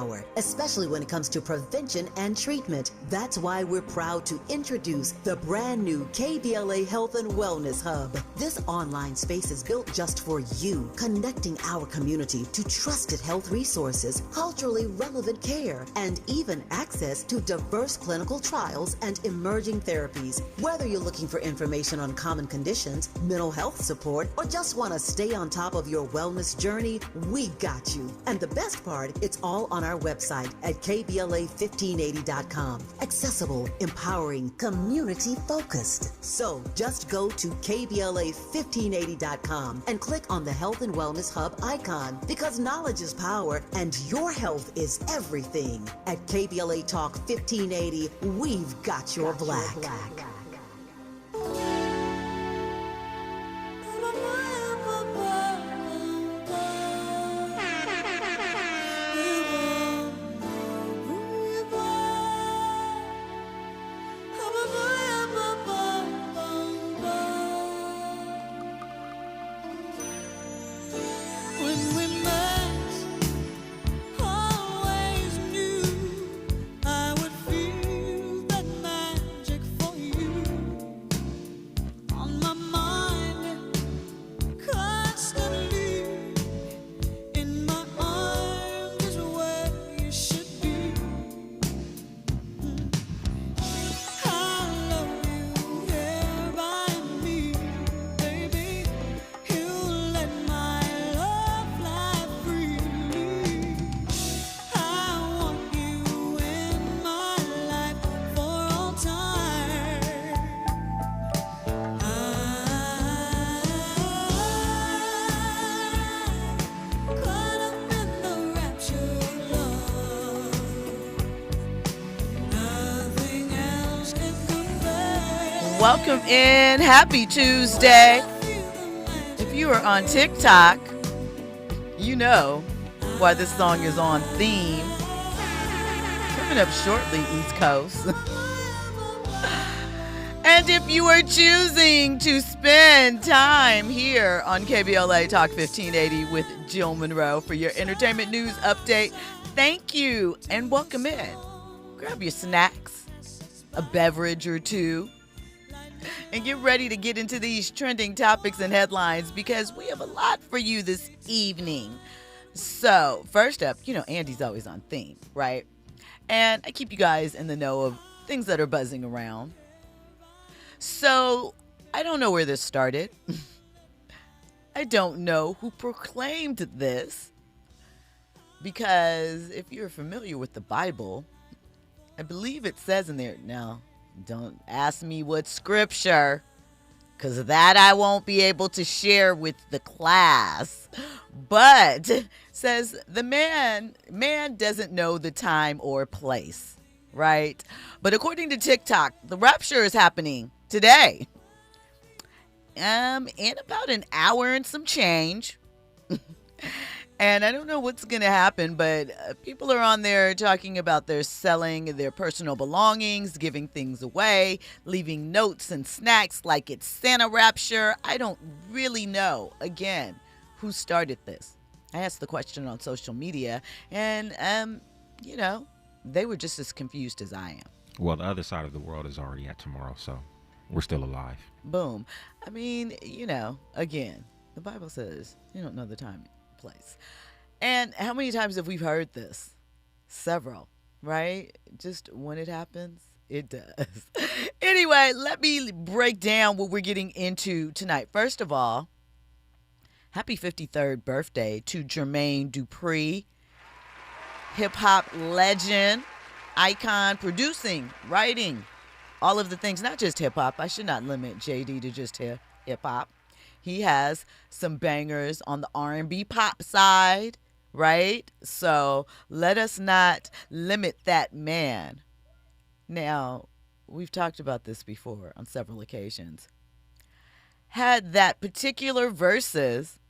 power, especially when it comes to prevention and treatment. That's why we're proud to introduce the brand new KBLA Health and Wellness Hub. This online space is built just for you, connecting our community to trusted health resources, culturally relevant care, and even access to diverse clinical trials and emerging therapies. Whether you're looking for information on common conditions, mental health support, or just want to stay on top of your wellness journey, we got you. And the best part, it's all on our website at KBLA1580.com. Accessible, empowering, community-focused. So just go to KBLA1580.com and click on the Health and Wellness Hub icon, because knowledge is power and your health is everything. At KBLA Talk 1580, we've got your black. Welcome in. Happy Tuesday. If you are on TikTok, you know why this song is on theme. Coming up shortly, East Coast. And if you are choosing to spend time here on KBLA Talk 1580 with Jill Munroe for your entertainment news update, thank you and welcome in. Grab your snacks, a beverage or two, and get ready to get into these trending topics and headlines, because we have a lot for you this evening. So first up, you know, Andy's always on theme, right? And I keep you guys in the know of things that are buzzing around. So I don't know where this started. I don't know who proclaimed this, because if you're familiar with the Bible, I believe it says in there, now don't ask me what scripture, because that I won't be able to share with the class, but says the man doesn't know the time or place, right? But according to TikTok, the rapture is happening today. In about an hour and some change. And I don't know what's going to happen, but people are on there talking about they're selling their personal belongings, giving things away, leaving notes and snacks like it's Santa rapture. I don't really know, again, who started this. I asked the question on social media, and, you know, they were just as confused as I am. Well, the other side of the world is already at tomorrow, so we're still alive. Boom. I mean, you know, again, the Bible says you don't know the time and place. And how many times have we heard this? Several, right? Just when it happens, it does. Anyway, let me break down what we're getting into tonight. First of all, happy 53rd birthday to Jermaine Dupri, hip-hop legend, icon, producing, writing, all of the things, not just hip-hop. I should not limit JD to just hip-hop. He has some bangers on the R&B pop side, right? So let us not limit that man. Now, we've talked about this before on several occasions. Had that particular verses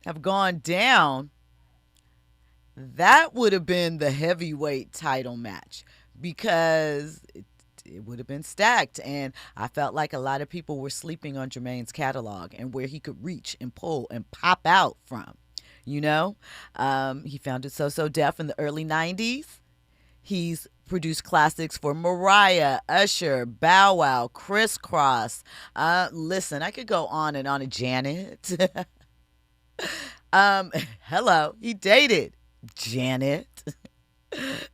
have gone down, that would have been the heavyweight title match, because it would have been stacked. And I felt like a lot of people were sleeping on Jermaine's catalog and where he could reach and pull and pop out from. You know, he founded So Def in the early 90s. He's produced classics for Mariah, Usher, Bow Wow, Criss Cross. Listen, I could go on and on. Janet. Hello, he dated Janet.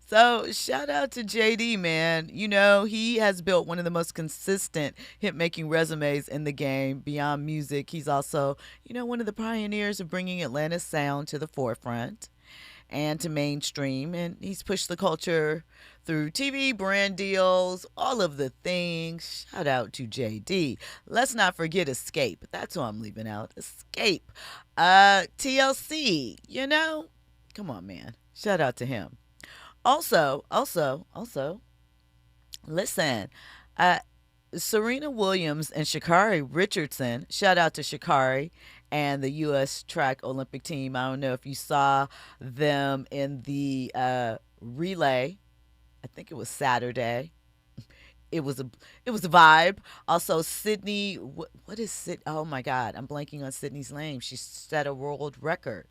So shout out to JD, man. You know, he has built one of the most consistent hit-making resumes in the game. Beyond music, he's also, one of the pioneers of bringing Atlanta's sound to the forefront and to mainstream. And he's pushed the culture through TV, brand deals, all of the things. Shout out to JD. Let's not forget Escape. That's who I'm leaving out. Escape. TLC, come on, man. Shout out to him. Also, listen, Serena Williams and Sha'Carri Richardson, shout out to Sha'Carri and the U.S. track Olympic team. I don't know if you saw them in the relay. I think it was Saturday. It was a vibe. Also, Sydney, what is Sydney? Oh my God, I'm blanking on Sydney's name. She set a world record.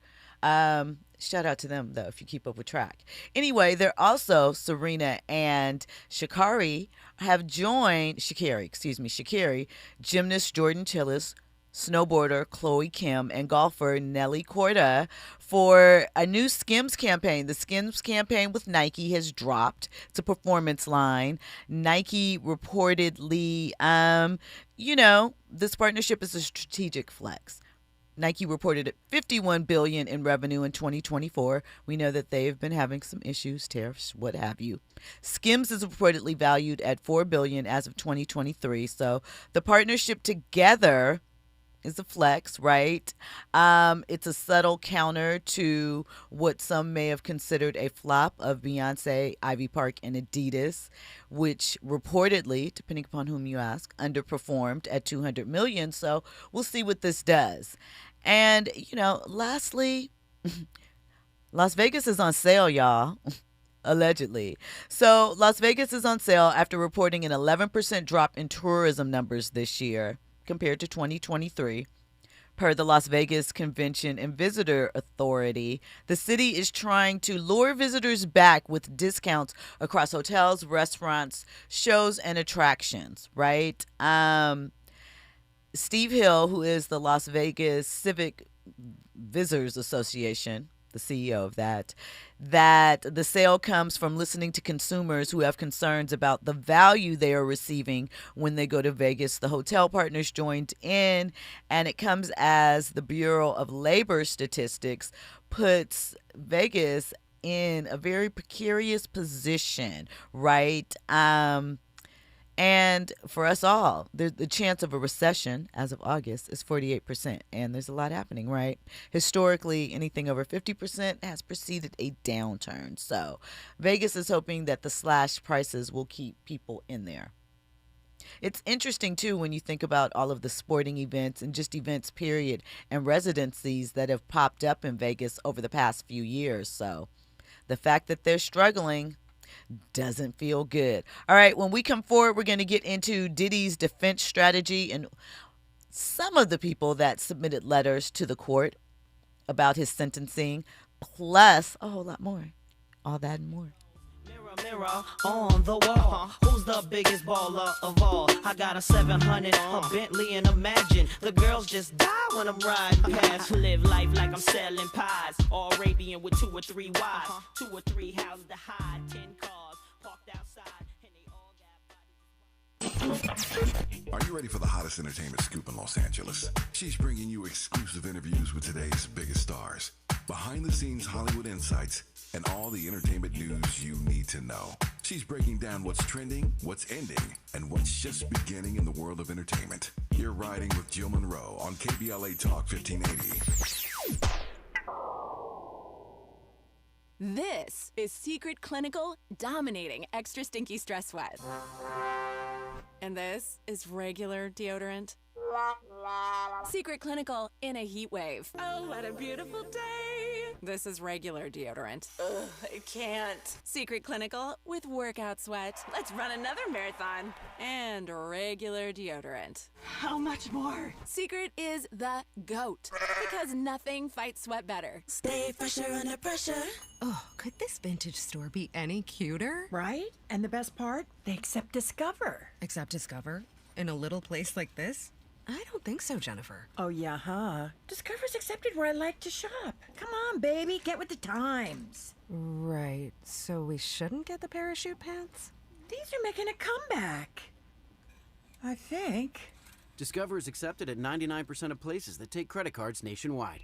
Shout out to them, though, if you keep up with track. Anyway, they're also, Serena and Sha'Carri have joined, Sha'Carri, gymnast Jordan Tillis, snowboarder Chloe Kim, and golfer Nelly Korda for a new Skims campaign. The Skims campaign with Nike has dropped. It's a performance line. Nike reportedly, this partnership is a strategic flex. Nike reported $51 billion in revenue in 2024. We know that they've been having some issues, tariffs, what have you. Skims is reportedly valued at $4 billion as of 2023. So the partnership together is a flex, right? It's a subtle counter to what some may have considered a flop of Beyonce, Ivy Park, and Adidas, which reportedly, depending upon whom you ask, underperformed at $200 million. So we'll see what this does. And, lastly, Las Vegas is on sale, y'all. Allegedly. So Las Vegas is on sale after reporting an 11% drop in tourism numbers this year compared to 2023. Per the Las Vegas Convention and Visitor Authority, the city is trying to lure visitors back with discounts across hotels, restaurants, shows, and attractions, right? Steve Hill, who is the Las Vegas Civic Visitors Association, the CEO of that the sale comes from listening to consumers who have concerns about the value they are receiving when they go to Vegas. The hotel partners joined in, and it comes as the Bureau of Labor Statistics puts Vegas in a very precarious position, right? And for us all, the chance of a recession as of August is 48%. And there's a lot happening, right? Historically, anything over 50% has preceded a downturn. So Vegas is hoping that the slash prices will keep people in there. It's interesting, too, when you think about all of the sporting events and just events, period, and residencies that have popped up in Vegas over the past few years. So the fact that they're struggling doesn't feel good. All right, when we come forward, we're going to get into Diddy's defense strategy and some of the people that submitted letters to the court about his sentencing, plus a whole lot more. All that and more. Mirror on the wall, who's the biggest baller of all? I got a 700, a Bentley, and imagine the girls just die when I'm riding past. Live life like I'm selling pies, all Arabian with 2 or 3 wives, 2 or 3 houses to hide, 10 cars parked outside, and they all got. Are you ready for the hottest entertainment scoop in Los Angeles? She's bringing you exclusive interviews with today's biggest stars, behind-the-scenes Hollywood insights, and all the entertainment news you need to know. She's breaking down what's trending, what's ending, and what's just beginning in the world of entertainment. You're riding with Jill Munroe on KBLA Talk 1580. This is Secret Clinical dominating extra stinky stress sweat. And this is regular deodorant. Secret Clinical in a heat wave. Oh, what a beautiful day. This is regular deodorant. Ugh, I can't. Secret Clinical with workout sweat. Let's run another marathon. And regular deodorant. How much more? Secret is the GOAT. Because nothing fights sweat better. Stay fresher under pressure. Oh, could this vintage store be any cuter? Right? And the best part? They accept Discover. Accept Discover? In a little place like this? I don't think so, Jennifer. Oh, yeah, huh? Discover's accepted where I like to shop. Come on, baby, get with the times. Right, so we shouldn't get the parachute pants? These are making a comeback. I think. Discover is accepted at 99% of places that take credit cards nationwide.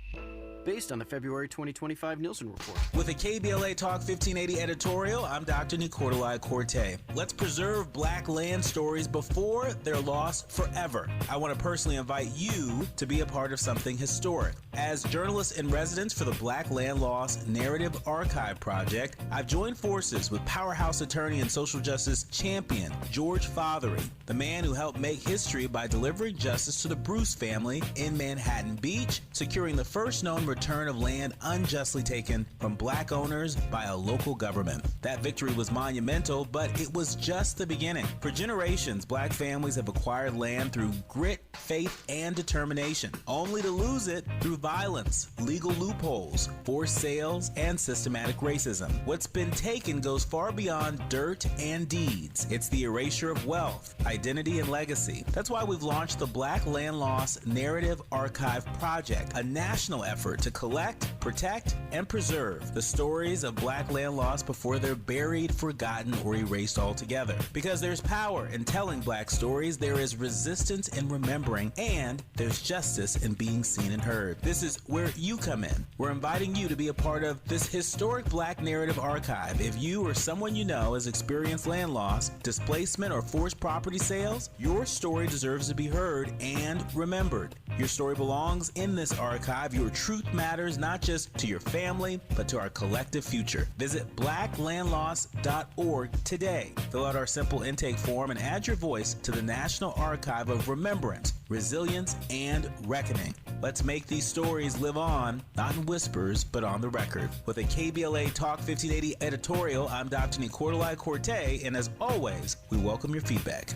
Based on the February 2025 Nielsen report. With a KBLA Talk 1580 editorial, I'm Dr. Nicolai Corte. Let's preserve Black land stories before they're lost forever. I want to personally invite you to be a part of something historic. As journalist in residence for the Black Land Lost Narrative Archive Project, I've joined forces with powerhouse attorney and social justice champion George Fothery, the man who helped make history by delivering justice to the Bruce family in Manhattan Beach, securing the first known return of land unjustly taken from Black owners by a local government. That victory was monumental, but it was just the beginning. For generations, Black families have acquired land through grit, faith, and determination, only to lose it through violence, legal loopholes, forced sales, and systematic racism. What's been taken goes far beyond dirt and deeds. It's the erasure of wealth, identity, and legacy. That's why we've launched the Black Land Lost Narrative Archive Project, a national effort to collect, protect, and preserve the stories of Black land lost before they're buried, forgotten, or erased altogether. Because there's power in telling Black stories, there is resistance in remembering, and there's justice in being seen and heard. This is where you come in. We're inviting you to be a part of this historic Black narrative archive. If you or someone you know has experienced land loss, displacement, or forced property sales, your story deserves to be heard and remembered. Your story belongs in this archive. Your truth matters not just to your family, but to our collective future. Visit blacklandlost.org today. Fill out our simple intake form and add your voice to the National Archive of Remembrance, Resilience, and Reckoning. Let's make these stories live on, not in whispers, but on the record. With a KBLA Talk 1580 editorial, I'm Dr. Nicolai Corte, and as always, we welcome your feedback.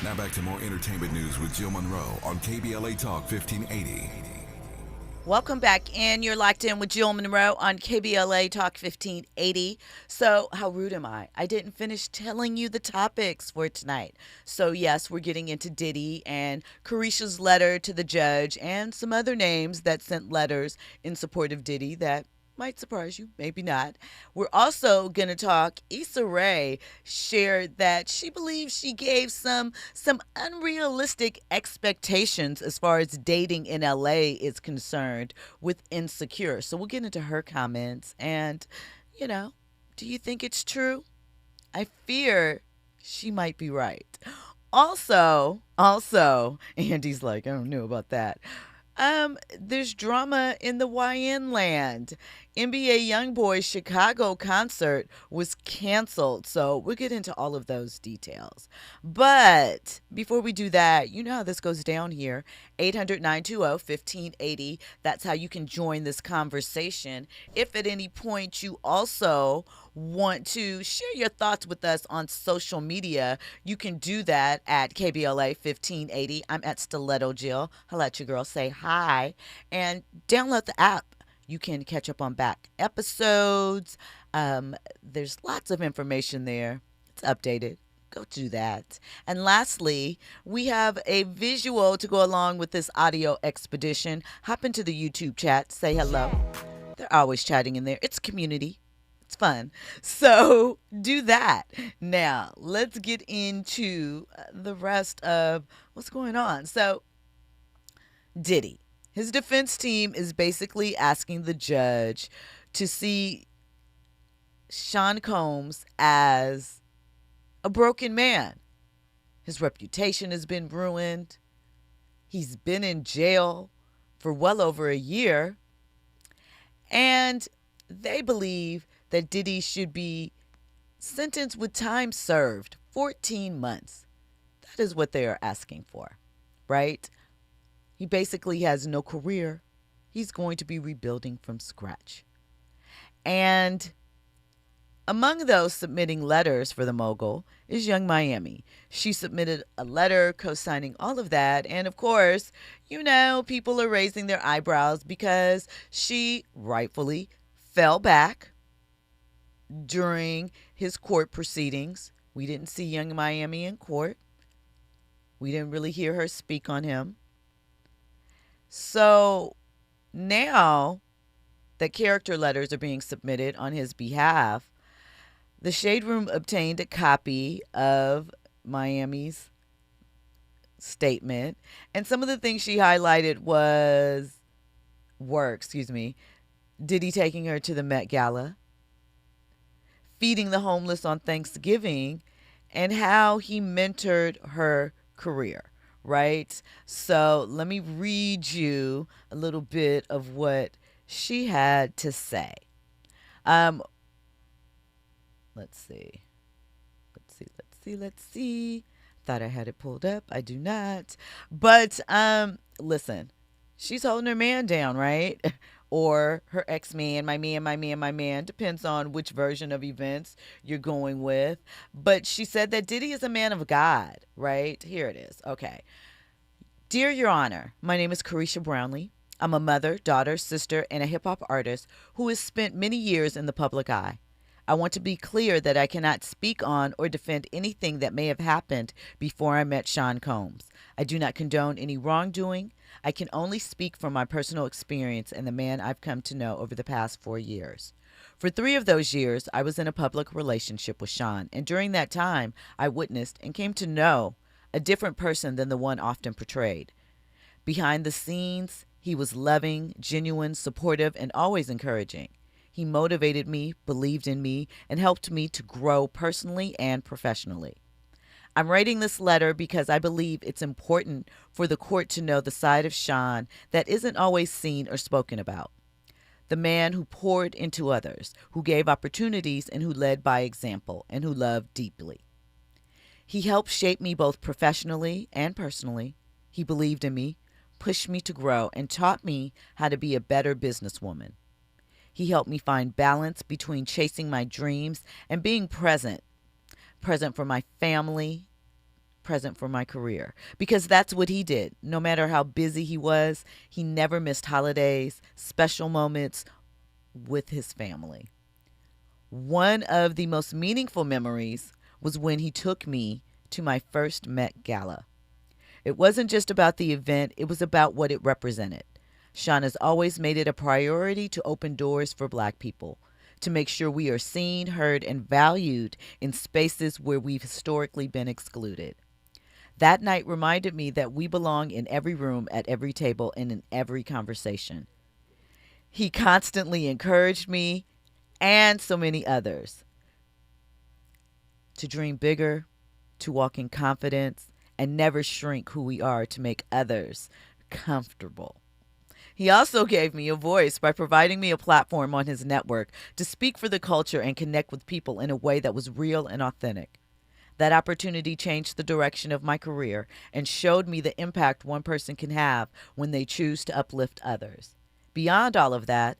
Now back to more entertainment news with Jill Munroe on KBLA Talk 1580. Welcome back in. You're locked in with Jill Munroe on KBLA Talk 1580. So how rude am I? I didn't finish telling you the topics for tonight. So yes, we're getting into Diddy and Carisha's letter to the judge and some other names that sent letters in support of Diddy that might surprise you, maybe not. We're also going to talk. Issa Rae shared that she believes she gave some unrealistic expectations as far as dating in LA is concerned with Insecure. So we'll get into her comments. And, do you think it's true? I fear she might be right. Also, Andy's like, I don't know about that. There's drama in the YN land. NBA YoungBoy Chicago concert was canceled. So we'll get into all of those details. But before we do that, you know how this goes down here. 800-920-1580. That's how you can join this conversation. If at any point you also want to share your thoughts with us on social media, you can do that at KBLA 1580. I'm at Stiletto Jill. I'll let your girl say hi. And download the app. You can catch up on back episodes. There's lots of information there. It's updated. Go do that. And lastly, we have a visual to go along with this audio expedition. Hop into the YouTube chat. Say hello. They're always chatting in there. It's community. It's fun. So do that. Now, let's get into the rest of what's going on. So, Diddy. His defense team is basically asking the judge to see Sean Combs as a broken man. His reputation has been ruined. He's been in jail for well over a year. And they believe that Diddy should be sentenced with time served, 14 months. That is what they are asking for, right? He basically has no career. He's going to be rebuilding from scratch. And among those submitting letters for the mogul is Young Miami. She submitted a letter co-signing all of that. And of course, people are raising their eyebrows because she rightfully fell back during his court proceedings. We didn't see Young Miami in court. We didn't really hear her speak on him. So now that character letters are being submitted on his behalf, the Shade Room obtained a copy of Miami's statement. And some of the things she highlighted were Diddy taking her to the Met Gala, feeding the homeless on Thanksgiving, and how he mentored her career, right? So let me read you a little bit of what she had to say. Let's see. Thought I had it pulled up. I do not. But listen, she's holding her man down, right? Or her ex-man, my man. Depends on which version of events you're going with. But she said that Diddy is a man of God, right? Here it is. Okay. Dear Your Honor, my name is Carisha Brownlee. I'm a mother, daughter, sister, and a hip-hop artist who has spent many years in the public eye. I want to be clear that I cannot speak on or defend anything that may have happened before I met Sean Combs. I do not condone any wrongdoing. I can only speak from my personal experience and the man I've come to know over the past 4 years. For 3 of those years, I was in a public relationship with Sean, and during that time, I witnessed and came to know a different person than the one often portrayed. Behind the scenes, he was loving, genuine, supportive, and always encouraging. He motivated me, believed in me, and helped me to grow personally and professionally. I'm writing this letter because I believe it's important for the court to know the side of Sean that isn't always seen or spoken about. The man who poured into others, who gave opportunities, and who led by example, and who loved deeply. He helped shape me both professionally and personally. He believed in me, pushed me to grow, and taught me how to be a better businesswoman. He helped me find balance between chasing my dreams and being present for my family, present for my career. Because that's what he did. No matter how busy he was, he never missed holidays, special moments with his family. One of the most meaningful memories was when he took me to my first Met Gala. It wasn't just about the event, it was about what it represented. Sean has always made it a priority to open doors for Black people, to make sure we are seen, heard, and valued in spaces where we've historically been excluded. That night reminded me that we belong in every room, at every table, and in every conversation. He constantly encouraged me and so many others to dream bigger, to walk in confidence, and never shrink who we are to make others comfortable. He also gave me a voice by providing me a platform on his network to speak for the culture and connect with people in a way that was real and authentic. That opportunity changed the direction of my career and showed me the impact one person can have when they choose to uplift others. Beyond all of that,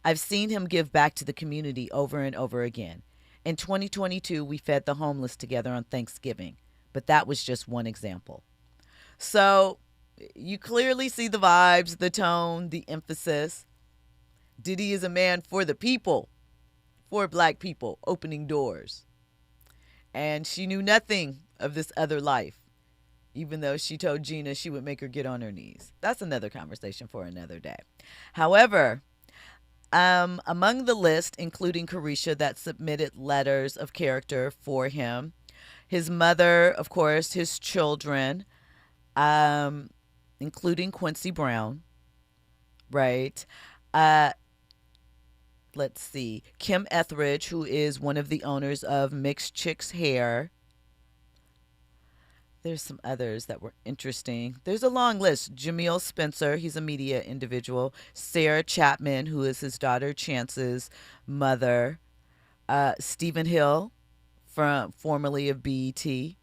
I've seen him give back to the community over and over again. In 2022, we fed the homeless together on Thanksgiving, but that was just one example. So you clearly see the vibes, the tone, the emphasis. Diddy is a man for the people, for Black people, opening doors. And she knew nothing of this other life, even though she told Gina she would make her get on her knees. That's another conversation for another day. However, among the list, including Carisha, that submitted letters of character for him, his mother, of course, his children, including Quincy Brown, right? Let's see. Kim Etheridge, who is one of the owners of Mixed Chicks Hair. There's some others that were interesting. There's a long list. Jamil Spencer, he's a media individual. Sarah Chapman, who is his daughter Chance's mother. Stephen Hill, formerly of BET. He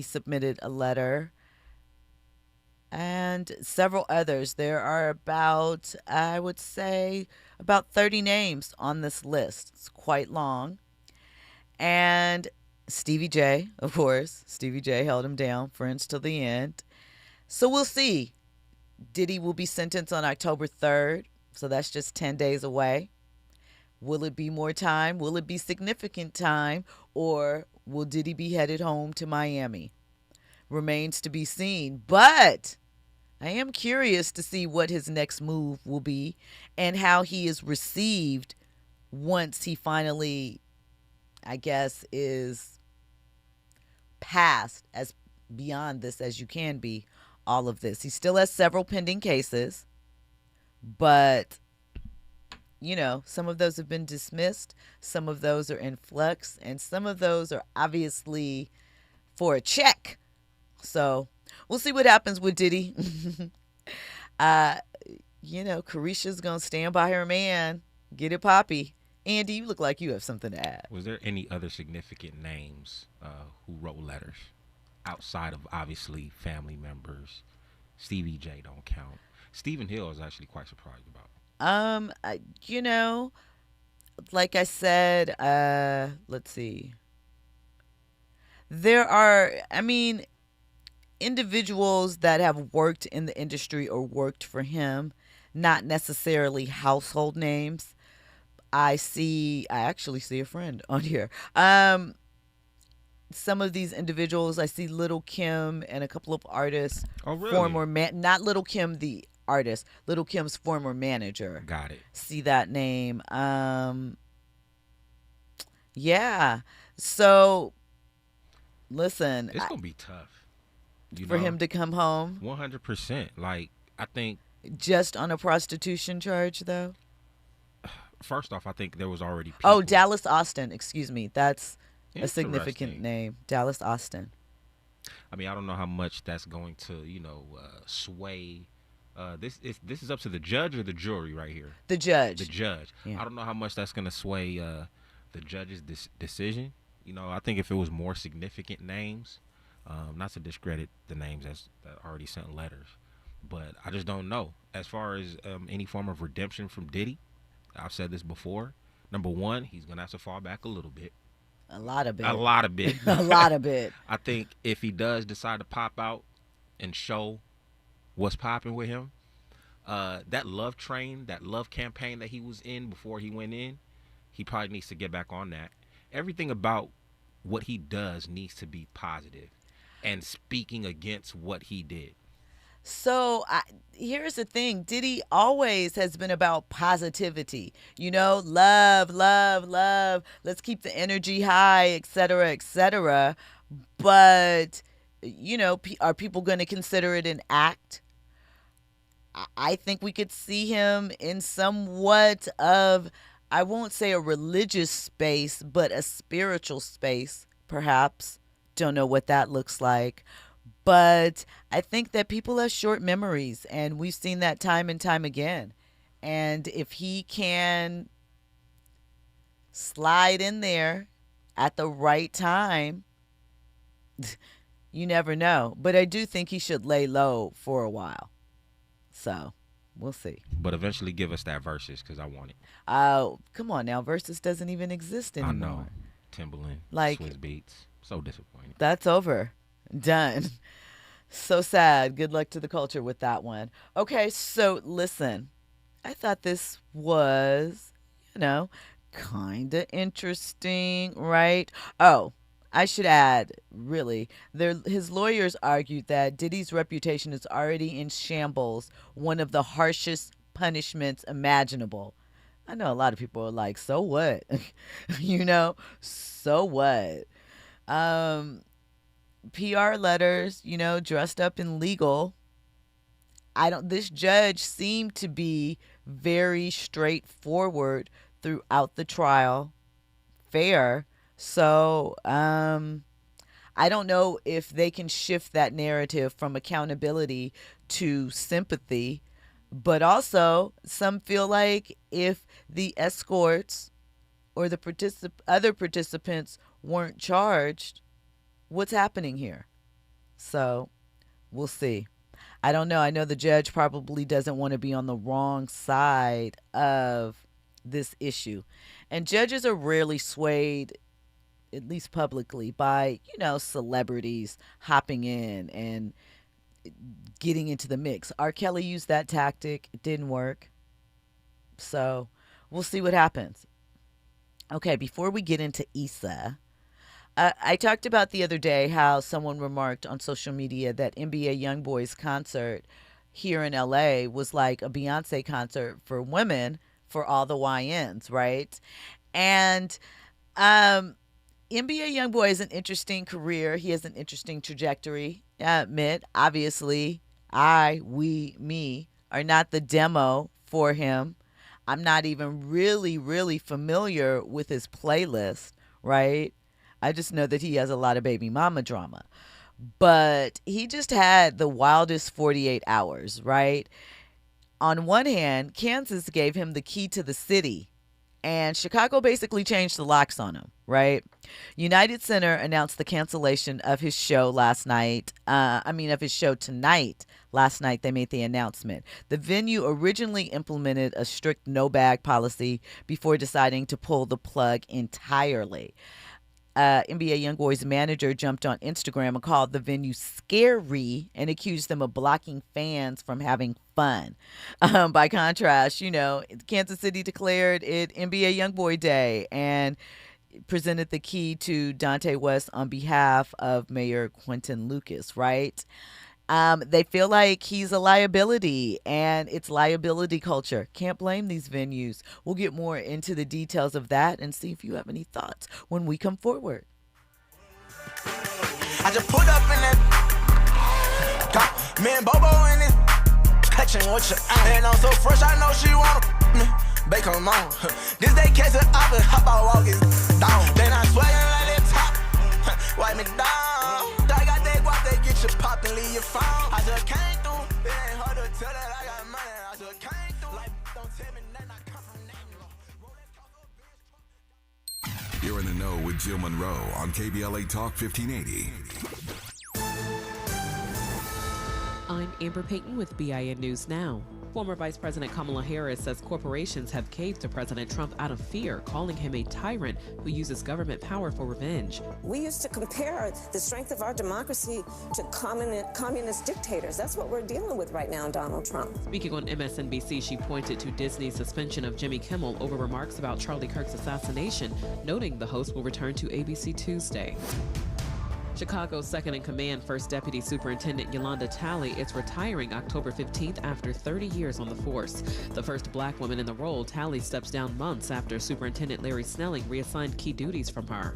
submitted a letter. and several others. There are about, I would say, about 30 names on this list. It's quite long. And Stevie J, of course. Stevie J held him down, friends till the end. So we'll see. Diddy will be sentenced on October 3rd, so that's just 10 days away. Will it be more time? Will it be significant time? Or will Diddy be headed home to Miami? Remains to be seen. But I am curious to see what his next move will be and how he is received once he finally, I guess, is past as beyond this as you can be, all of this. He still has several pending cases, but some of those have been dismissed, some of those are in flux, and some of those are obviously for a check. So we'll see what happens with Diddy. Carisha's gonna stand by her man. Get it, Poppy. Andy, you look like you have something to add. Was there any other significant names who wrote letters outside of obviously family members? Stevie J don't count. Stephen Hill is actually quite surprised about. Like I said, let's see. There are, individuals that have worked in the industry or worked for him, not necessarily household names. I actually see a friend on here. Some of these individuals, I see Little Kim and a couple of artists. Oh, really? Not Little Kim the artist, Little Kim's former manager. Got it. See that name. Yeah. So, listen. It's going to be tough. For him to come home. 100%. Like, I think. Just on a prostitution charge, though? First off, I think there was already people. Oh, Dallas Austin. Excuse me. That's a significant name. Dallas Austin. I don't know how much that's going to, sway. This is up to the judge or the jury right here? The judge. The judge. Yeah. I don't know how much that's going to sway the judge's decision. I think if it was more significant names, not to discredit the names that already sent letters, but I just don't know. As far as any form of redemption from Diddy, I've said this before. Number one, he's going to have to fall back a little bit. A lot of bit. A lot of bit. A lot of bit. I think if he does decide to pop out and show what's popping with him, that love train, that love campaign that he was in before he went in, he probably needs to get back on that. Everything about what he does needs to be positive and speaking against what he did. So here's the thing. Diddy always has been about positivity, love, love, love. Let's keep the energy high, et cetera, et cetera. But, are people going to consider it an act? I think we could see him in somewhat of, I won't say a religious space, but a spiritual space, perhaps. Don't know what that looks like. But I think that people have short memories, and we've seen that time and time again. And if he can slide in there at the right time, you never know. But I do think he should lay low for a while. So we'll see. But eventually give us that Versus, because I want it. Come on now. Versus doesn't even exist anymore. I know. Timberland, Swizz Beats. So disappointing. That's over. Done. So sad. Good luck to the culture with that one. Okay, so listen. I thought this was, kind of interesting, right? Oh, I should add, really, his lawyers argued that Diddy's reputation is already in shambles, one of the harshest punishments imaginable. I know a lot of people are like, so what? So what? PR letters, dressed up in legal. This judge seemed to be very straightforward throughout the trial. Fair. So, I don't know if they can shift that narrative from accountability to sympathy, but also some feel like if the escorts or the other participants weren't charged, what's happening here? So we'll see. I don't know. I know the judge probably doesn't want to be on the wrong side of this issue. And judges are rarely swayed, at least publicly, by, celebrities hopping in and getting into the mix. R. Kelly used that tactic. It didn't work. So we'll see what happens. Okay, before we get into Issa, I talked about the other day how someone remarked on social media that NBA YoungBoy's concert here in LA was like a Beyonce concert for women for all the YNs, right? And NBA YoungBoy is an interesting career. He has an interesting trajectory. I admit, obviously, me are not the demo for him. I'm not even really familiar with his playlist, right? I just know that he has a lot of baby mama drama. But he just had the wildest 48 hours, right? On one hand, Kansas gave him the key to the city, and Chicago basically changed the locks on him, right? United Center announced the cancellation of his show last night. Of his show tonight. Last night, they made the announcement. The venue originally implemented a strict no-bag policy before deciding to pull the plug entirely. NBA YoungBoy's manager jumped on Instagram and called the venue scary and accused them of blocking fans from having fun. By contrast, Kansas City declared it NBA YoungBoy Day and presented the key to Dante West on behalf of Mayor Quentin Lucas, right? They feel like he's a liability, and it's liability culture. Can't blame these venues. We'll get more into the details of that and see if you have any thoughts when we come forward. I just put up in that got me and Bobo in it, catching what you and I'm so fresh, I know she wanna bake them on. This day catch it up and hop out, walk it down. Then I sweating like that top, wipe me down. I got that guap, they get you pop and leave your phone. I just came through, it ain't hard to tell that I got money. I just came through, like, don't tell me nothing, I come from nothing. You're in the know with Jill Munroe on KBLA Talk 1580. I'm Amber Payton with BIN News Now. Former Vice President Kamala Harris says corporations have caved to President Trump out of fear, calling him a tyrant who uses government power for revenge. We used to compare the strength of our democracy to communist dictators. That's what we're dealing with right now, Donald Trump. Speaking on MSNBC, she pointed to Disney's suspension of Jimmy Kimmel over remarks about Charlie Kirk's assassination, noting the host will return to ABC Tuesday. Chicago's second-in-command First Deputy Superintendent Yolanda Talley is retiring October 15th after 30 years on the force. The first black woman in the role, Talley steps down months after Superintendent Larry Snelling reassigned key duties from her.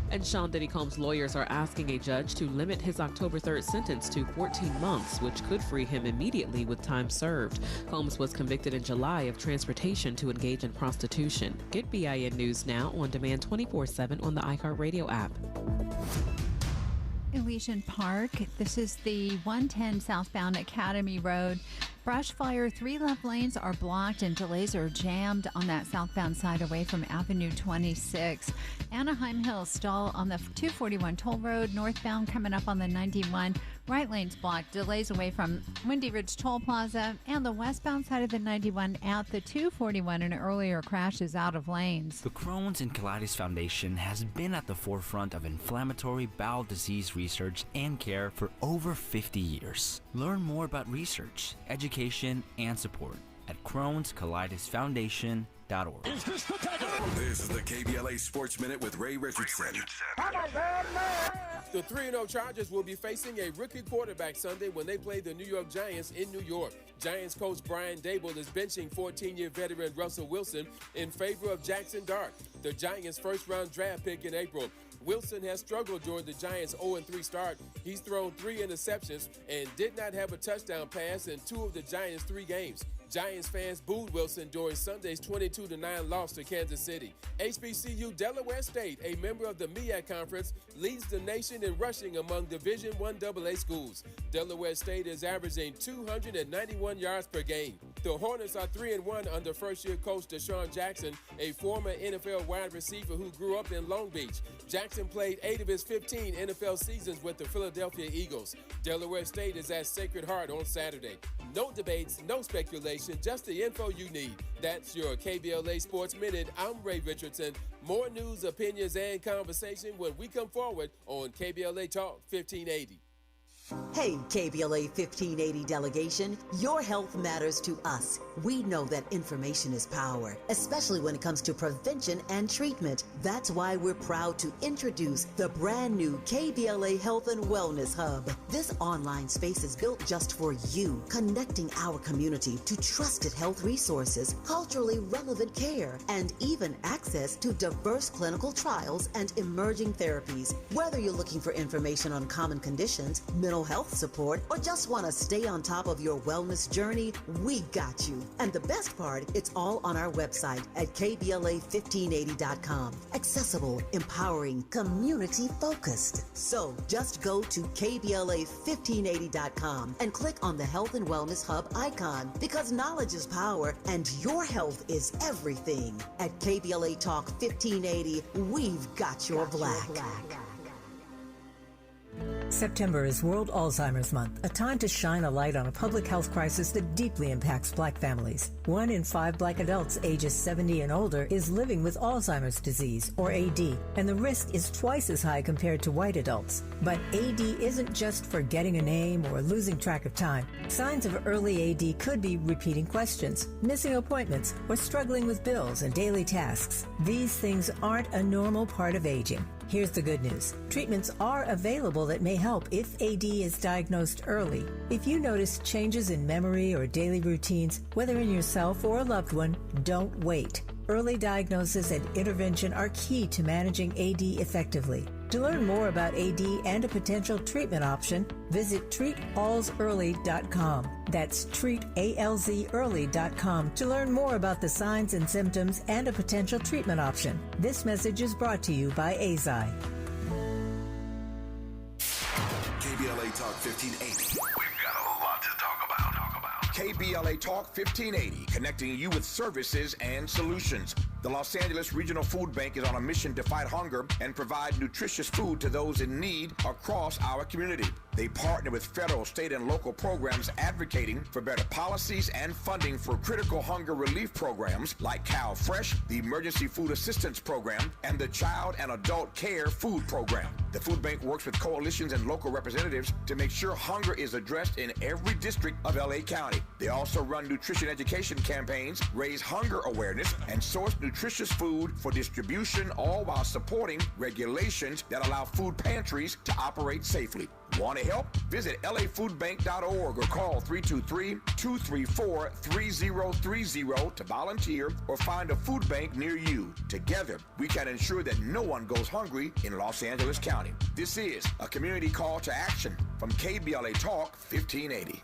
And Sean Diddy Combs' lawyers are asking a judge to limit his October 3rd sentence to 14 months, which could free him immediately with time served. Combs was convicted in July of transportation to engage in prostitution. Get BIN News Now on demand 24/7 on the iHeartRadio app. Elysian Park. This is the 110 southbound Academy Road. Brush fire, 3 left lanes are blocked and delays are jammed on that southbound side away from Avenue 26. Anaheim Hills stall on the 241 toll road, northbound coming up on the 91. Right lanes blocked, delays away from Windy Ridge Toll Plaza and the westbound side of the 91 at the 241. An earlier crash is out of lanes. The Crohn's and Colitis Foundation has been at the forefront of inflammatory bowel disease research and care for over 50 years. Learn more about research, education, and support at Crohn'sColitisFoundation.org. This is the KBLA Sports Minute with Ray Richardson. The 3-0 Chargers will be facing a rookie quarterback Sunday when they play the New York Giants in New York. Giants coach Brian Daboll is benching 14-year veteran Russell Wilson in favor of Jackson Dart, the Giants' first-round draft pick in April. Wilson has struggled during the Giants' 0-3 start. He's thrown 3 interceptions and did not have a touchdown pass in 2 of the Giants' 3 games. Giants fans booed Wilson during Sunday's 22-9 loss to Kansas City. HBCU Delaware State, a member of the MEAC Conference, leads the nation in rushing among Division I AA schools. Delaware State is averaging 291 yards per game. The Hornets are 3-1 under first-year coach Deshaun Jackson, a former NFL wide receiver who grew up in Long Beach. Jackson played 8 of his 15 NFL seasons with the Philadelphia Eagles. Delaware State is at Sacred Heart on Saturday. No debates, no speculation, just the info you need. That's your KBLA Sports Minute. I'm Ray Richardson. More news, opinions, and conversation when we come forward on KBLA Talk 1580. Hey, KBLA 1580 delegation, your health matters to us. We know that information is power, especially when it comes to prevention and treatment. That's why we're proud to introduce the brand new KBLA Health and Wellness Hub. This online space is built just for you, connecting our community to trusted health resources, culturally relevant care, and even access to diverse clinical trials and emerging therapies. Whether you're looking for information on common conditions, mental health support, or just want to stay on top of your wellness journey, we got you. And the best part, it's all on our website at KBLA1580.com. Accessible, empowering, community-focused. So just go to KBLA1580.com and click on the Health and Wellness Hub icon, because knowledge is power and your health is everything. At KBLA Talk 1580, we've got your black. September is World Alzheimer's Month, a time to shine a light on a public health crisis that deeply impacts Black families. 1 in 5 Black adults ages 70 and older is living with Alzheimer's disease, or AD, and the risk is twice as high compared to white adults. But AD isn't just forgetting a name or losing track of time. Signs of early AD could be repeating questions, missing appointments, or struggling with bills and daily tasks. These things aren't a normal part of aging. Here's the good news. Treatments are available that may help if AD is diagnosed early. If you notice changes in memory or daily routines, whether in yourself or a loved one, don't wait. Early diagnosis and intervention are key to managing AD effectively. To learn more about AD and a potential treatment option, visit treatalsearly.com. That's treatalzearly.com to learn more about the signs and symptoms and a potential treatment option. This message is brought to you by AZI. KBLA Talk 1580. We've got a lot to talk about. KBLA Talk 1580, connecting you with services and solutions. The Los Angeles Regional Food Bank is on a mission to fight hunger and provide nutritious food to those in need across our community. They partner with federal, state, and local programs advocating for better policies and funding for critical hunger relief programs like Cal Fresh, the Emergency Food Assistance Program, and the Child and Adult Care Food Program. The food bank works with coalitions and local representatives to make sure hunger is addressed in every district of LA County. They also run nutrition education campaigns, raise hunger awareness, and source nutritious food for distribution, all while supporting regulations that allow food pantries to operate safely. Want to help? Visit lafoodbank.org or call 323-234-3030 to volunteer or find a food bank near you. Together, we can ensure that no one goes hungry in Los Angeles County. This is a community call to action from KBLA Talk 1580.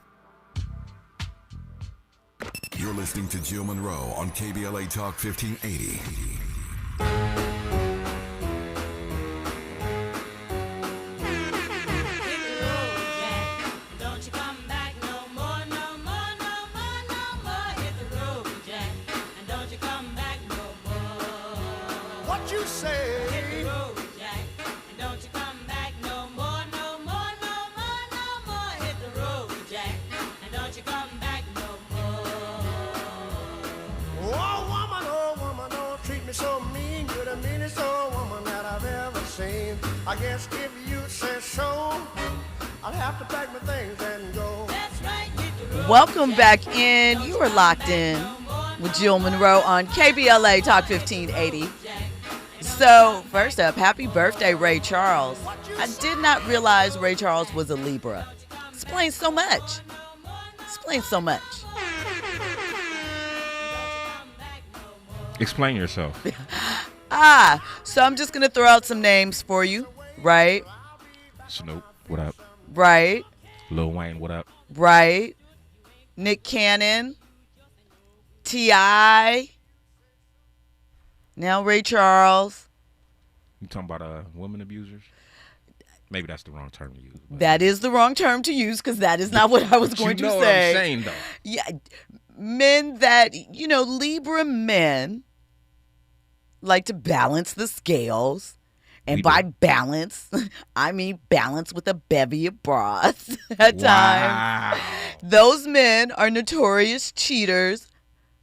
You're listening to Jill Munroe on KBLA Talk 1580. What you say? Hit the road, Jack, and don't you come back no more, no more, no more, no more. Hit the road, Jack, and don't you come back no more. Oh woman, don't treat me so mean. You're the meanest old woman that I've ever seen. I guess if you say so, I'll have to pack my things and go. That's right, hit the road. Welcome back in. You are locked in with Jill Munroe on KBLA Talk 1580. So, first up, happy birthday, Ray Charles. I did not realize Ray Charles was a Libra. Explains so much. Explain yourself. So I'm just going to throw out some names for you, right? Snoop, what up? Right. Lil Wayne, what up? Right. Nick Cannon. T.I. Now Ray Charles. You talking about women abusers? Maybe that's the wrong term to use. That is the wrong term to use because that is not what I was going to say. You know what I'm saying, though. Yeah. men that, Libra men like to balance the scales. And by balance, I mean balance with a bevy of bras at times. Those men are notorious cheaters,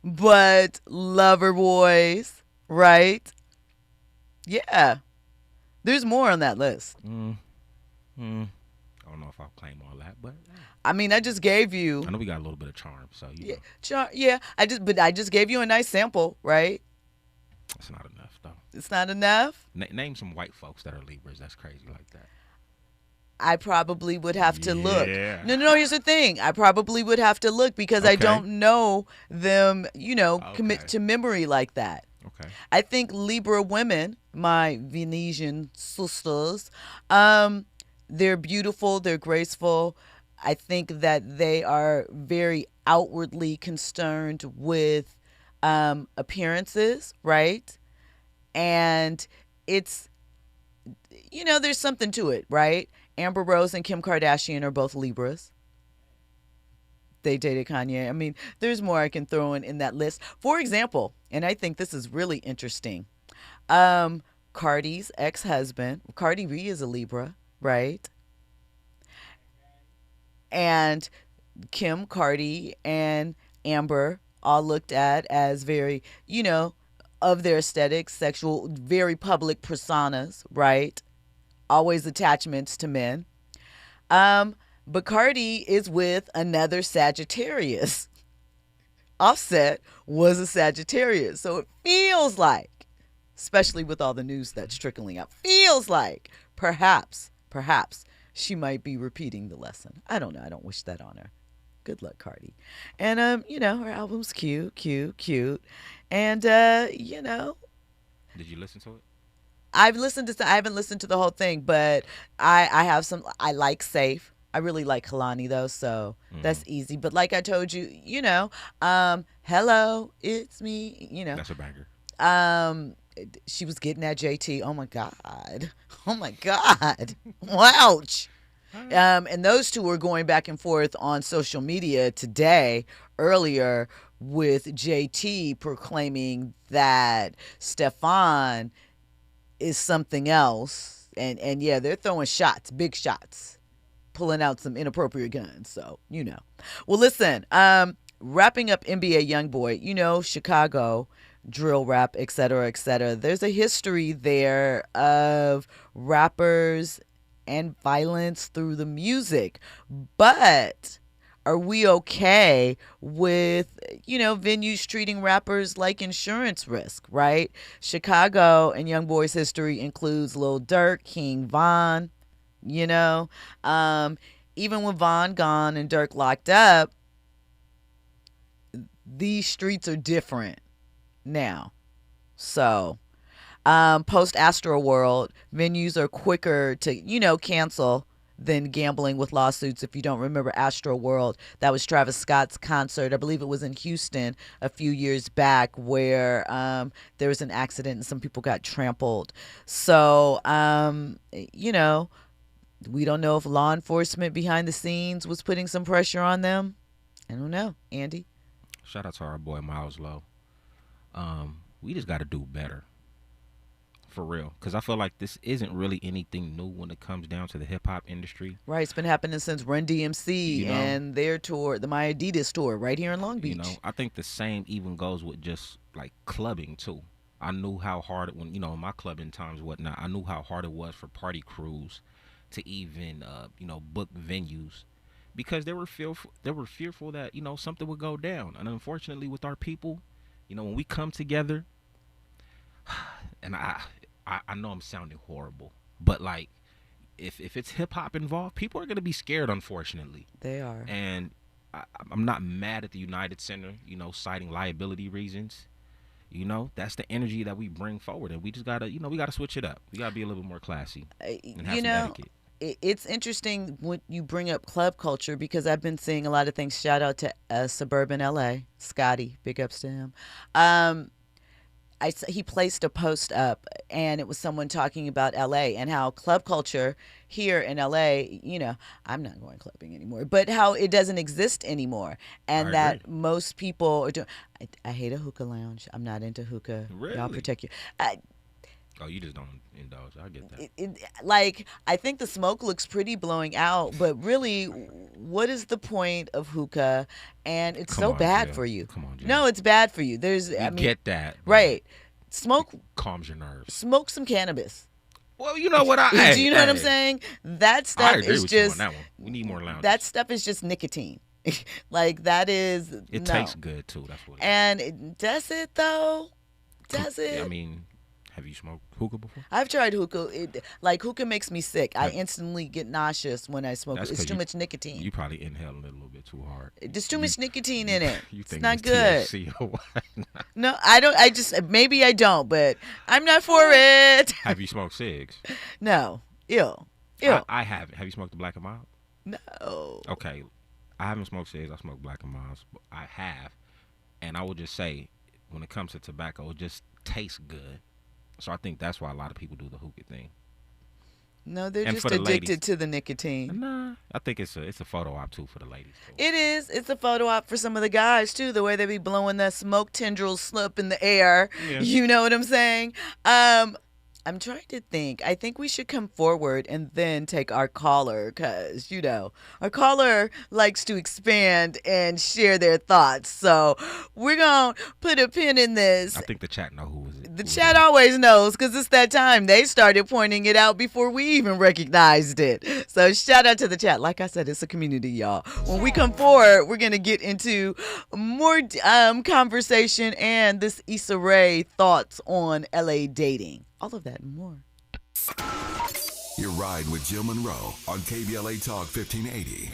but lover boys, right? Yeah. There's more on that list. I don't know if I'll claim all that, but I mean, I just gave you. I know we got a little bit of charm, so yeah, yeah. I just gave you a nice sample, right? It's not enough, though. It's not enough? Name some white folks that are Libras. That's crazy like that. I probably would have to look. No, here's the thing. I probably would have to look because I don't know them, commit to memory like that. Okay. I think Libra women, my Venetian sisters, they're beautiful, they're graceful. I think that they are very outwardly concerned with appearances, right? And it's, there's something to it, right? Amber Rose and Kim Kardashian are both Libras. They dated Kanye. I mean, there's more I can throw in that list. For example, and I think this is really interesting, Cardi's ex-husband, Cardi B is a Libra, right? And Kim, Cardi, and Amber all looked at as very, of their aesthetics, sexual, very public personas, right? Always attachments to men. But Cardi is with another Sagittarius. Offset was a Sagittarius. So it feels like, especially with all the news that's trickling out, feels like perhaps she might be repeating the lesson. I don't know. I don't wish that on her. Good luck, Cardi. And, her album's cute. And, Did you listen to it? I haven't listened to the whole thing, but I have some, I like Safe. I really like Kalani though, so that's easy. But like I told you, hello, it's me, That's a banger. She was getting at JT. Oh my God. Ouch. And those two were going back and forth on social media earlier with JT proclaiming that Stefan is something else. And yeah, they're throwing shots, big shots, pulling out some inappropriate guns. So, Well, listen, wrapping up NBA YoungBoy, Chicago, drill rap, et cetera, et cetera. There's a history there of rappers and violence through the music. But are we okay with, venues treating rappers like insurance risk, right? Chicago and YoungBoy's history includes Lil Durk, King Von, even with Von gone and Durk locked up, these streets are different now. So, post Astroworld, venues are quicker to, cancel than gambling with lawsuits. If you don't remember Astroworld, that was Travis Scott's concert. I believe it was in Houston a few years back where there was an accident and some people got trampled. So, we don't know if law enforcement behind the scenes was putting some pressure on them. I don't know. Andy? Shout out to our boy Miles Lowe. We just got to do better. For real. Because I feel like this isn't really anything new when it comes down to the hip-hop industry. Right. It's been happening since Run DMC and their tour, the My Adidas tour, right here in Long Beach. I think the same even goes with just, like, clubbing, too. I knew how hard it, when, in my clubbing times and whatnot, I knew how hard it was for party crews to even, book venues. Because they were fearful that, something would go down. And unfortunately, with our people, when we come together, and I know I'm sounding horrible, but like if it's hip hop involved, people are gonna be scared. Unfortunately, they are. And I'm not mad at the United Center, citing liability reasons. That's the energy that we bring forward, and we just gotta, we gotta switch it up. We gotta be a little bit more classy and have some etiquette. It's interesting when you bring up club culture because I've been seeing a lot of things. Shout out to suburban LA, Scotty, big ups to him. he placed a post up, and it was someone talking about LA and how club culture here in LA, I'm not going clubbing anymore, but how it doesn't exist anymore, and that most people are doing. I hate a hookah lounge. I'm not into hookah. Really? Y'all protect you. You just don't indulge. I get that. I think the smoke looks pretty blowing out, but really, what is the point of hookah? And it's so bad Jill. for you. Come on, Jill. No, it's bad for you. Get that. Right. Smoke. Calms your nerves. Smoke some cannabis. Well, you know what Do you know what I'm saying? That stuff I agree is with you just. on that one. We need more lounges. That stuff is just nicotine. That is. It tastes good too. That's what. Does it though? Does it? I mean, have you smoked hookah before? I've tried hookah. Hookah makes me sick. I instantly get nauseous when I smoke. It's too much nicotine. You probably inhaling it a little bit too hard. There's too much nicotine in it. You think it's not it's good. THC or what? No, I don't. Maybe I don't, but I'm not for it. Have you smoked cigs? No. Ew. I haven't. Have you smoked the Black and Mild? No. Okay. I haven't smoked cigs. I smoked Black and Milds. I have. And I will just say, when it comes to tobacco, it just tastes good. So I think that's why a lot of people do the hookah thing. No, they're just addicted to the nicotine. Nah, I think it's a photo op too for the ladies. Too. It is. It's a photo op for some of the guys too. The way they be blowing that smoke tendrils up in the air. Yeah. You know what I'm saying? I'm trying to think. I think we should come forward and then take our caller because, our caller likes to expand and share their thoughts. So we're going to put a pin in this. I think the chat know who is it. The chat always knows because it's that time. They started pointing it out before we even recognized it. So shout out to the chat. Like I said, it's a community, y'all. When we come forward, we're going to get into more conversation and this Issa Rae thoughts on LA dating. All of that and more. You're riding with Jill Munroe on KBLA Talk 1580.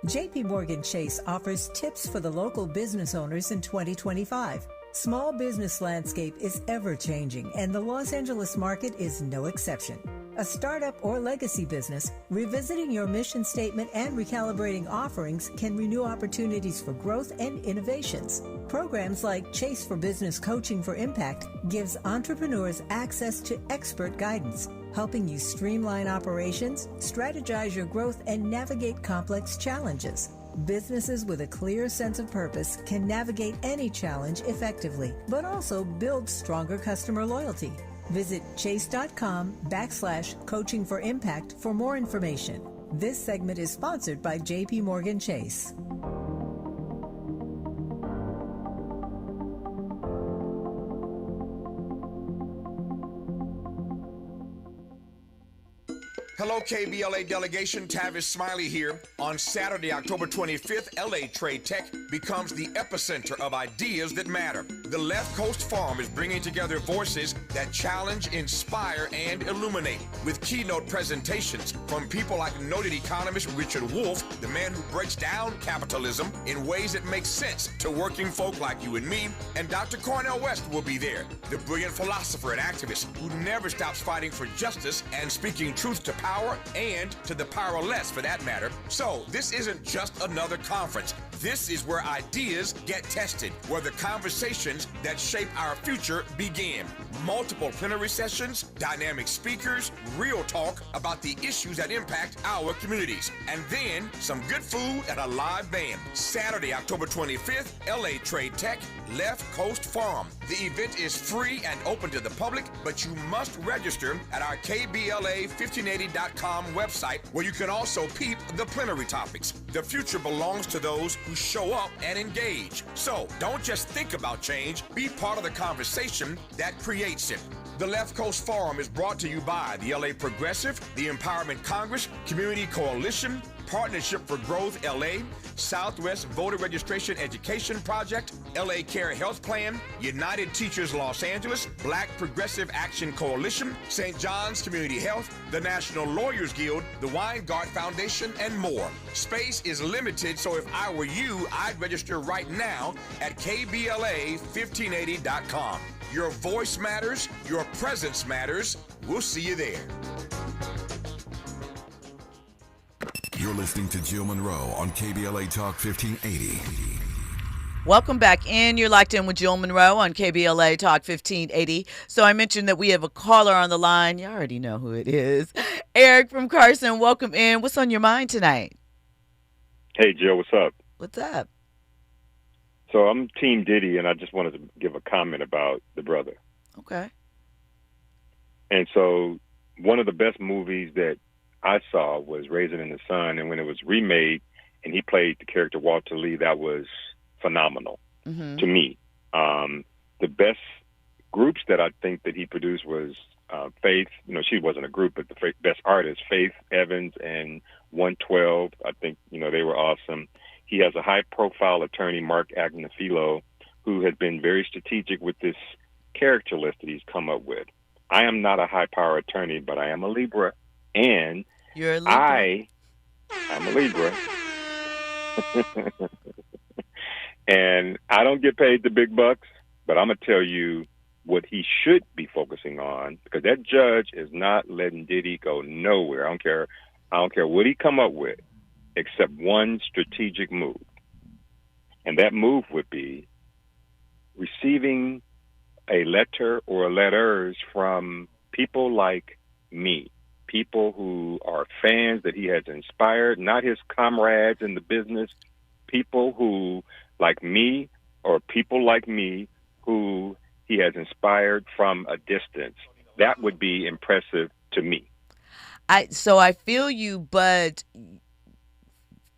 JP Morgan Chase offers tips for the local business owners in 2025. Small business landscape is ever changing, and the Los Angeles market is no exception. A startup or legacy business, revisiting your mission statement and recalibrating offerings can renew opportunities for growth and innovations. Programs like Chase for Business Coaching for Impact gives entrepreneurs access to expert guidance, helping you streamline operations, strategize your growth, and navigate complex challenges. Businesses with a clear sense of purpose can navigate any challenge effectively, but also build stronger customer loyalty. Visit chase.com/coaching for impact for more information. This segment is sponsored by JP Morgan Chase. Hello, KBLA delegation. Tavis Smiley here. On Saturday, October 25th, LA Trade Tech becomes the epicenter of ideas that matter. The Left Coast Forum is bringing together voices that challenge, inspire, and illuminate, with keynote presentations from people like noted economist Richard Wolff, the man who breaks down capitalism in ways that make sense to working folk like you and me, and Dr. Cornel West will be there, the brilliant philosopher and activist who never stops fighting for justice and speaking truth to power and to the powerless, for that matter. So this isn't just another conference. This is where ideas get tested, where the conversations that shape our future begin. Multiple plenary sessions, dynamic speakers, real talk about the issues that impact our communities, and then some good food and a live band. Saturday, October 25th, LA Trade Tech, Left Coast Forum. The event is free and open to the public, but you must register at our KBLA1580.com website, where you can also peep the plenary topics. The future belongs to those who show up and engage. So don't just think about change, be part of the conversation that creates it. The Left Coast Forum is brought to you by the LA Progressive, the Empowerment Congress, Community Coalition, Partnership for Growth LA, Southwest Voter Registration Education Project, LA Care Health Plan, United Teachers Los Angeles, Black Progressive Action Coalition, St. John's Community Health, the National Lawyers Guild, the Weingart Foundation, and more. Space is limited, so if I were you, I'd register right now at KBLA1580.com. Your voice matters, your presence matters. We'll see you there. You're listening to Jill Munroe on KBLA Talk 1580. Welcome back in. You're locked in with Jill Munroe on KBLA Talk 1580. So I mentioned that we have a caller on the line. You already know who it is. Eric from Carson, welcome in. What's on your mind tonight? Hey, Jill, what's up? What's up? So I'm Team Diddy, and I just wanted to give a comment about the brother. Okay. And so one of the best movies that I saw was Raisin in the Sun, and when it was remade and he played the character Walter Lee, that was phenomenal to me. The best groups that I think that he produced was Faith. You know, she wasn't a group, but the best artists, Faith Evans and 112. I think, you know, they were awesome. He has a high-profile attorney, Mark Agnafilo, who has been very strategic with this character list that he's come up with. I am not a high-power attorney, but I am a Libra, and you're a Libra. I'm a Libra. And I don't get paid the big bucks, but I'm going to tell you what he should be focusing on, because that judge is not letting Diddy go nowhere. I don't care what he come up with, except one strategic move. And that move would be receiving a letter or letters from people like me, people who are fans that he has inspired, not his comrades in the business, people who, like me, or people like me who he has inspired from a distance. That would be impressive to me. So I feel you, but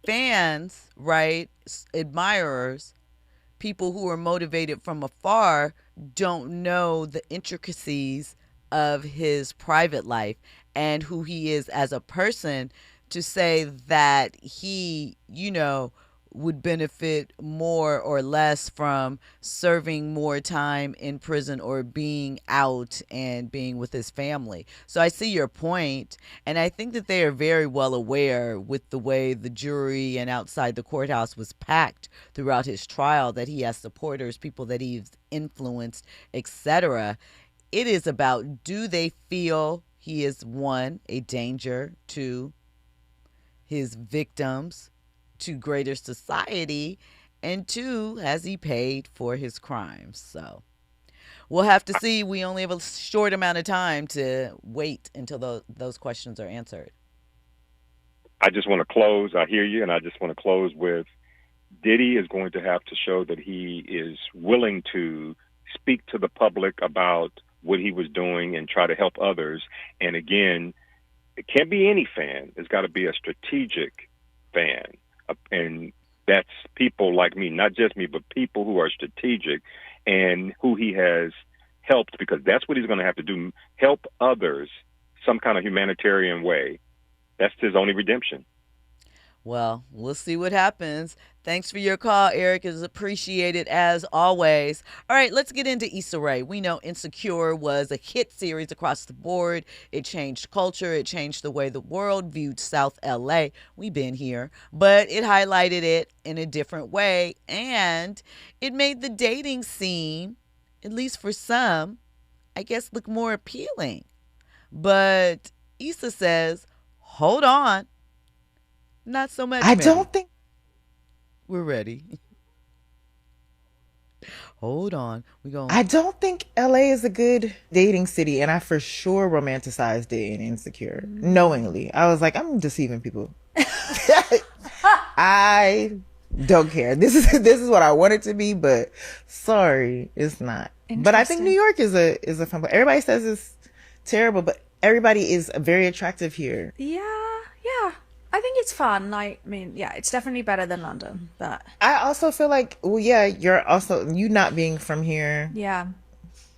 fans, right, admirers, people who are motivated from afar don't know the intricacies of his private life and who he is as a person, to say that he, you know, would benefit more or less from serving more time in prison or being out and being with his family. So I see your point, and I think that they are very well aware, with the way the jury and outside the courthouse was packed throughout his trial, that he has supporters, people that he's influenced, etc. It is about, do they feel he is, one, a danger to his victims, to greater society, and two, has he paid for his crimes? So we'll have to see. We only have a short amount of time to wait until those questions are answered. I just want to close. I hear you, and I just want to close with Diddy is going to have to show that he is willing to speak to the public about what he was doing and try to help others. And again, it can't be any fan. It's got to be a strategic fan. And that's people like me, not just me, but people who are strategic and who he has helped, because that's what he's going to have to do, help others some kind of humanitarian way. That's his only redemption. Well, we'll see what happens. Thanks for your call, Eric. It is appreciated as always. All right, let's get into Issa Rae. We know Insecure was a hit series across the board. It changed culture. It changed the way the world viewed South LA. We've been here, but it highlighted it in a different way, and it made the dating scene, at least for some, I guess, look more appealing. But Issa says, hold on. Not so much. I don't think we're ready. Hold on. I don't think LA is a good dating city, and I for sure romanticized it in Insecure. Knowingly. I was like, I'm deceiving people. I don't care. This is what I want it to be, but sorry, it's not. But I think New York is a fun place. Everybody says it's terrible, but everybody is very attractive here. Yeah. I think it's fun. Like, I mean, yeah, it's definitely better than London, but I also feel like, well, yeah, you not being from here. Yeah.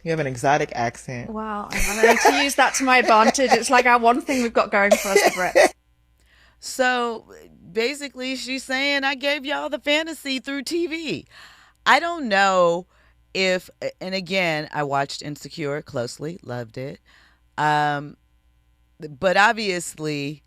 You have an exotic accent. Wow. I'm going to use that to my advantage. It's like our one thing we've got going for us, the Brits. So basically she's saying, I gave y'all the fantasy through TV. I don't know if, and again, I watched Insecure closely, loved it. But obviously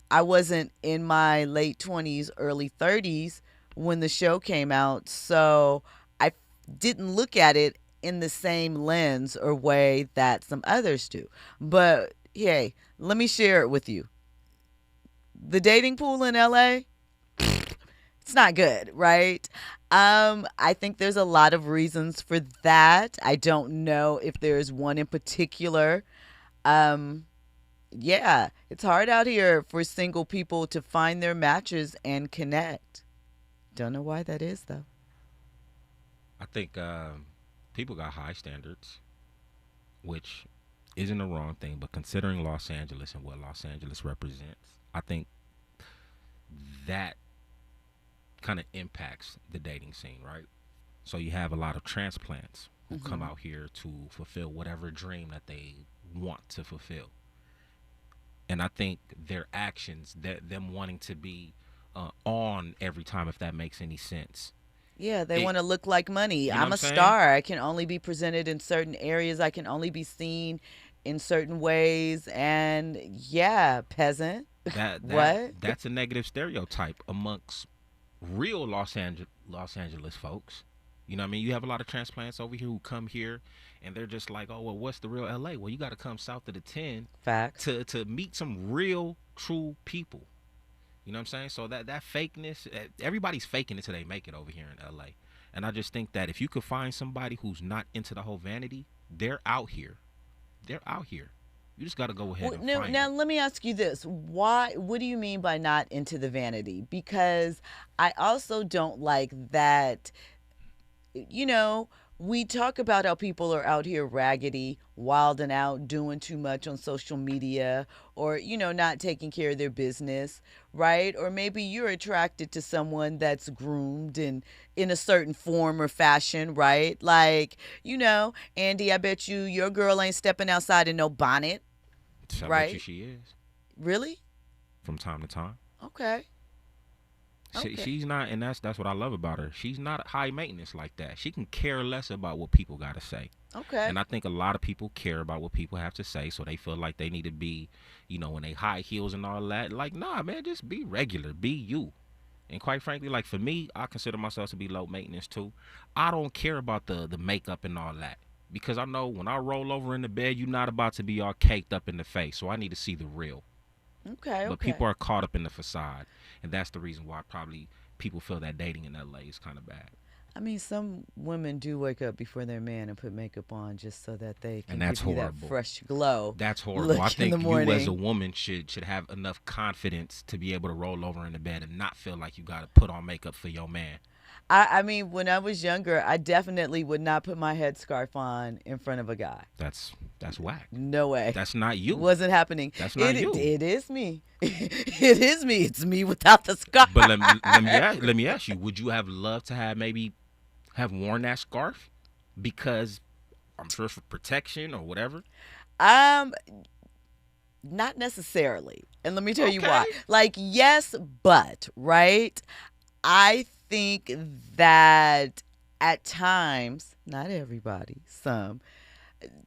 I wasn't in my late 20s, early 30s when the show came out, so I didn't look at it in the same lens or way that some others do. But, hey, let me share it with you. The dating pool in LA, it's not good, right? I think there's a lot of reasons for that. I don't know if there's one in particular. Yeah, it's hard out here for single people to find their matches and connect. Don't know why that is, though. I think people got high standards, which isn't a wrong thing, but considering Los Angeles and what Los Angeles represents, I think that kind of impacts the dating scene, right? So you have a lot of transplants who come out here to fulfill whatever dream that they want to fulfill. And I think their actions, them wanting to be on every time, if that makes any sense. Yeah, they want to look like money. You know I'm what a I'm star. I can only be presented in certain areas. I can only be seen in certain ways. And yeah, peasant. What? That's a negative stereotype amongst real Los Angeles folks. You know what I mean? You have a lot of transplants over here who come here and they're just like, oh, well, what's the real LA? Well, you got to come south of the 10 to meet some real, true people. You know what I'm saying? So that fakeness, everybody's faking it till they make it over here in LA. And I just think that if you could find somebody who's not into the whole vanity, they're out here. They're out here. You just got to go ahead and find now, them. let me ask you this. What do you mean by not into the vanity? Because I also don't like that, we talk about how people are out here raggedy, wilding out, doing too much on social media, or, not taking care of their business, right? Or maybe you're attracted to someone that's groomed and in a certain form or fashion, right? Like, Andy, I bet your girl ain't stepping outside in no bonnet, I right? bet you she is. Really? From time to time. Okay. She's not, and that's what I love about her. She's not high maintenance like that. She can care less about what people got to say. Okay. And I think a lot of people care about what people have to say, so they feel like they need to be, when they high heels and all that. Like, nah, man, just be regular, be you. And quite frankly, like for me, I consider myself to be low maintenance too. I don't care about the makeup and all that, because I know when I roll over in the bed, you're not about to be all caked up in the face. So I need to see the real. Okay. But people are caught up in the facade, and that's the reason why probably people feel that dating in LA is kind of bad. I mean, some women do wake up before their man and put makeup on just so that they can And that's give you horrible. that fresh glow. That's horrible. Look I think in the you morning. as a woman should have enough confidence to be able to roll over in the bed and not feel like you got to put on makeup for your man. I mean, when I was younger, I definitely would not put my headscarf on in front of a guy. That's whack. No way. That's not you. Wasn't happening. That's not you. It is me. It is me. It's me without the scarf. But let me ask you, would you have loved to have worn that scarf? Because I'm sure for protection or whatever. Not necessarily. And let me tell you why. Like, yes, but, right? I think that at times, not everybody, some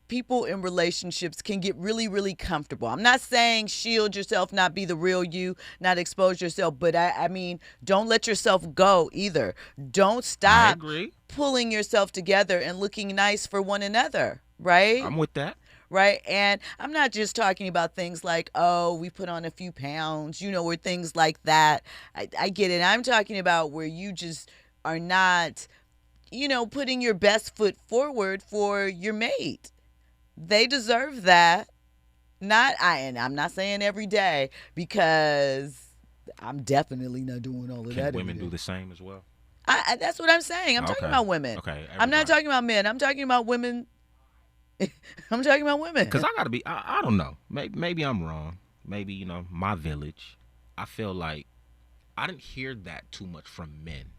people in relationships can get really, really comfortable. I'm not saying shield yourself, not be the real you, not expose yourself, but I mean, don't let yourself go either. Don't stop pulling yourself together and looking nice for one another, right? I'm with that. Right. And I'm not just talking about things like, oh, we put on a few pounds, or things like that. I get it. I'm talking about where you just are not, putting your best foot forward for your mate. They deserve that. And I'm not saying every day, because I'm definitely not doing all of that. Can women do the same as well? That's what I'm saying. I'm talking about women. Okay. I'm not talking about men. I'm talking about women. I'm talking about women. Because I got to be, I don't know. Maybe I'm wrong. Maybe, my village, I feel like I didn't hear that too much from men.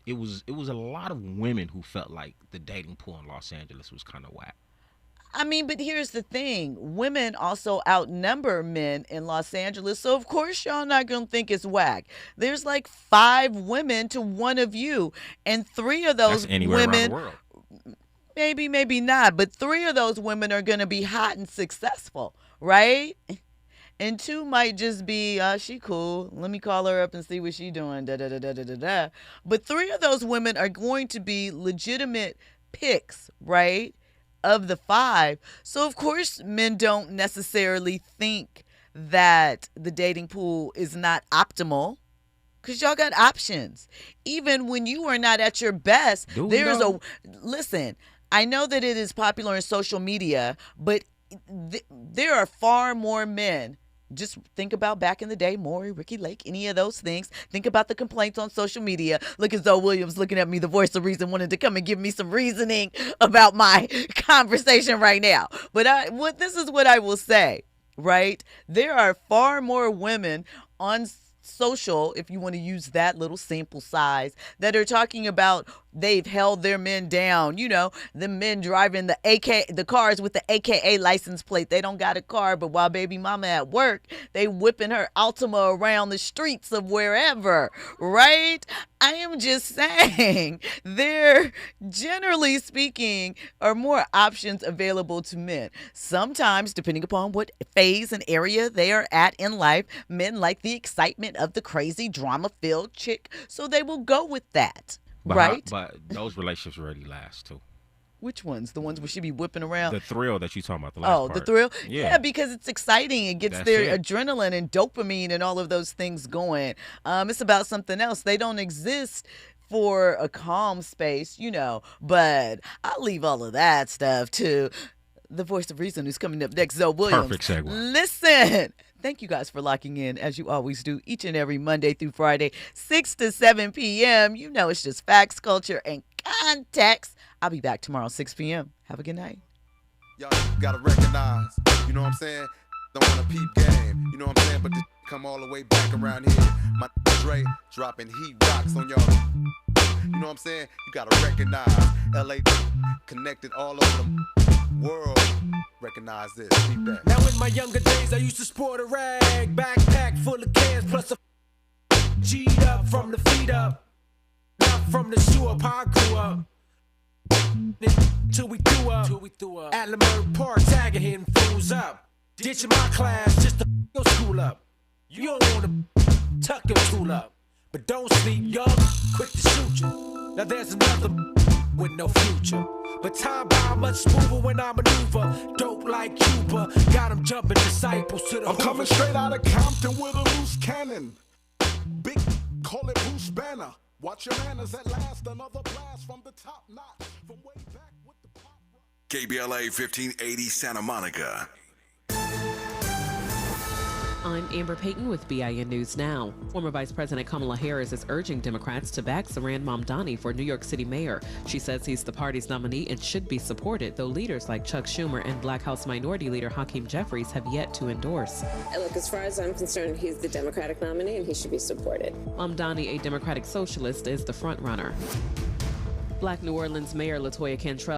It was a lot of women who felt like the dating pool in Los Angeles was kind of whack. I mean, but here's the thing. Women also outnumber men in Los Angeles. So, of course, y'all not going to think it's whack. There's like 5 women to 1 of you. And 3 of those That's anywhere women... around the world. Maybe not, but 3 of those women are going to be hot and successful, right? And 2 might just be, she cool. Let me call her up and see what she doing. Da. But 3 of those women are going to be legitimate picks, right, of the 5. So, of course, men don't necessarily think that the dating pool is not optimal, because y'all got options. Even when you are not at your best, listen, I know that it is popular in social media, but there are far more men. Just think about back in the day, Maury, Ricky Lake, any of those things. Think about the complaints on social media. Look at Zoe Williams looking at me, the voice of reason, wanted to come and give me some reasoning about my conversation right now. But this is what I will say, right? There are far more women on social, if you want to use that little sample size, that are talking about they've held their men down. You know, the men driving the cars with the AKA license plate. They don't got a car, but while baby mama at work, they whipping her Altima around the streets of wherever, right? I am just saying, there, generally speaking, are more options available to men. Sometimes, depending upon what phase and area they are at in life, men like the excitement of the crazy drama-filled chick, so they will go with that. Right? But those relationships rarely last, too. Which ones? The ones where she be whipping around? The thrill that you talking about, the last part. The thrill? Yeah, because it's exciting. It gets their adrenaline and dopamine and all of those things going. It's about something else. They don't exist for a calm space, you know, but I'll leave all of that stuff to the voice of reason who's coming up next, Zoe Williams. Perfect segue. Listen. Thank you guys for locking in, as you always do, each and every Monday through Friday, 6 to 7 p.m. You know it's just facts, culture, and context. I'll be back tomorrow, 6 p.m. Have a good night. Y'all gotta recognize, you know what I'm saying? Don't wanna peep game, you know what I'm saying? But this come all the way back around here. My Dre dropping heat rocks on y'all. You know what I'm saying? You gotta recognize LA connected all over the world. Recognize this. Keep that. Now in my younger days, I used to sport a rag, backpack full of cans, plus a G'd up from the feet up, not from the shoe up. How I grew up. Till we threw up. At Leimert Park, tagging hitting fools up. Ditching my class just to your school up. You don't wanna tuck your school up, but don't sleep young, quick to shoot you. Now there's another with no future. But time by much smoother when I maneuver. Dope like Cuba, got them jumping disciples to the I'm coming straight out of Compton with a loose cannon. Big, call it Bruce Banner. Watch your manners at last, another blast from the top notch. From way back with the pop rock. KBLA 1580 Santa Monica. I'm Amber Payton with BIN News Now. Former Vice President Kamala Harris is urging Democrats to back Zohran Mamdani for New York City mayor. She says he's the party's nominee and should be supported, though leaders like Chuck Schumer and Black House Minority Leader Hakeem Jeffries have yet to endorse. Look, as far as I'm concerned, he's the Democratic nominee and he should be supported. Mamdani, a Democratic socialist, is the front runner. Black New Orleans Mayor LaToya Cantrell